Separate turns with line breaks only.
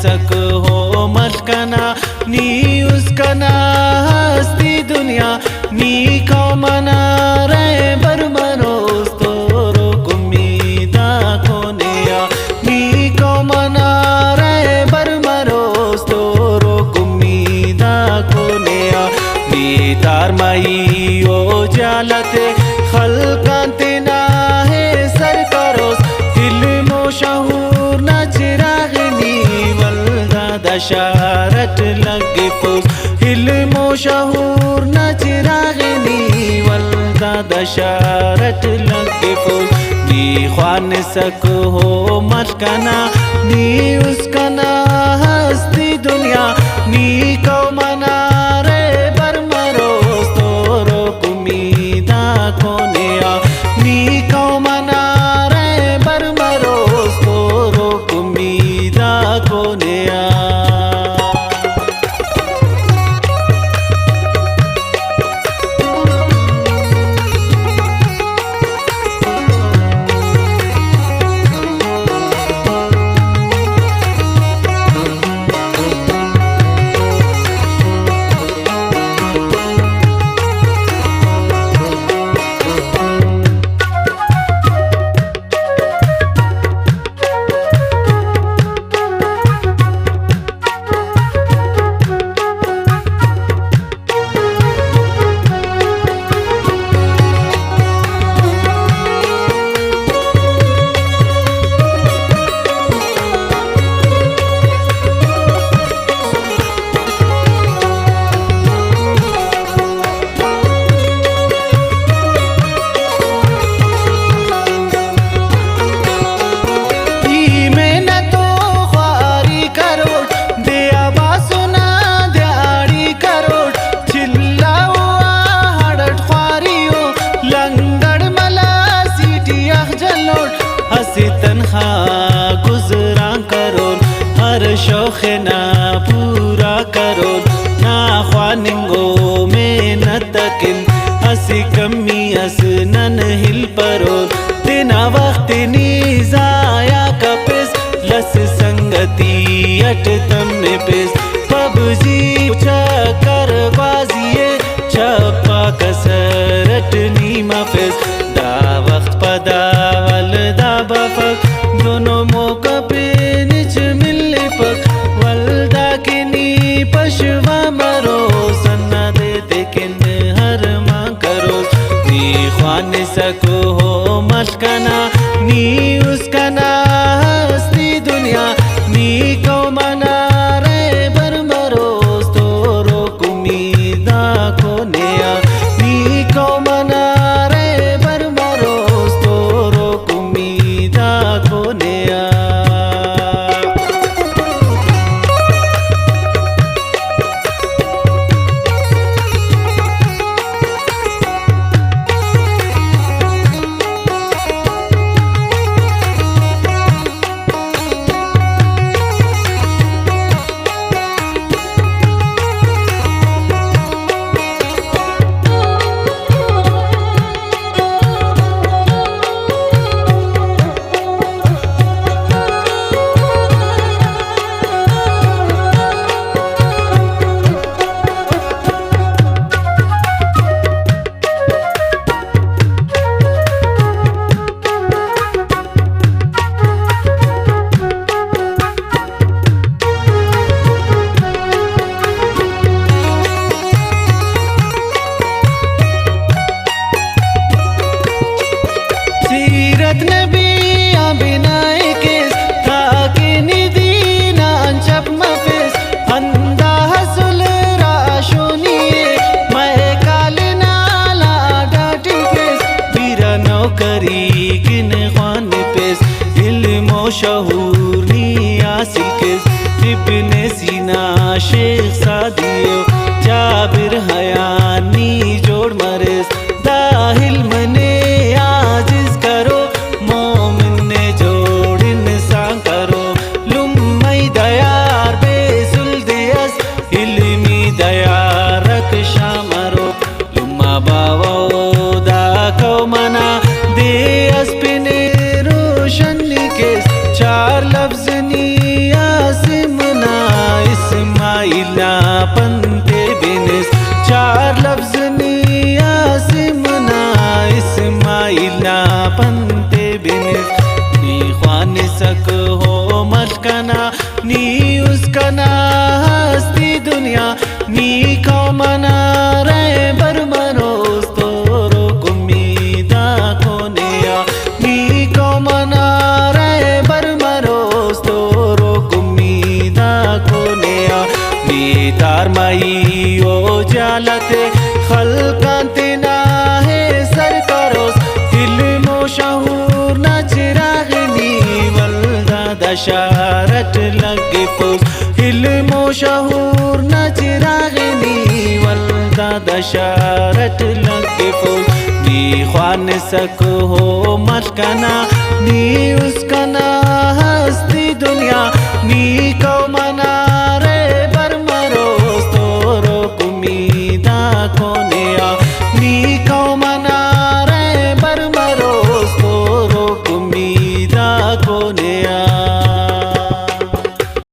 सक हो मलकना नी उसकना हस्ती दुनिया नी कौमना रे बरमरोज तोरो कुमीदा कोनिया नी कौमना रे बरमरोज तोरो कुमीदा कोनिया नी तार माई ओ जालते खलकांते ना है सर करोस इल्मो शहूर न चिरागनी वल्दा दशारत लगे फूस इल्मो शहूर न चिरागनी वल्दा दशारत लगे फूस नी ख्वान सक हो मलकना नी उसकना हस्ती दुनिया नी कौमना रे बरमरोज तोरो कुमीदा कोनिया नी कौमना रे बरमरोज तोरो कुमीदा कोनिया। तन्हा गुजरा करो हर शौक ना पूरा करो ना ख्वानिंगो में न तकिन हसी कमी हस नन हिल परो तेना वक्त नी जाया कपिस लस संगति अट तम पिस पबजी चकर बाजिए छपा कसरत नी मफिस दा वक्त पदा वल दा बफक दोनों मौका पे निच मिलने पक वल्दा के नी पशवा मरो सन्ना दे देकिन हर मां करो नी ख्वान सको हो मलकना नी उसकना हस्ती दुनिया नी कौमना रे बरमरोज तोरो कुमीदा कोनिया नी कौमना रे बरमरोज तोरो कुमीदा कोनिया। शहूर नी आसिल किस इब्ने सीना शेख सादियो जाबिर हयानी जोड़ मरिस दाहिल मने आजिज करो मोमिन ने जोड़ इंसान करो लुम्मई दयार बेसुल दियस इल्मी दयार रक्षा मरो लुम्मा बावो दा को मना दियस पिने रोशन किस चार लफ्ज़ नी आसिम दशारट लगे फौज इल्मो शहूर न चिरागनी वल्दा दशारट लगे फौज नी ख्वान सको हो मलकना नी उसकना हस्ती दुनिया नी को मना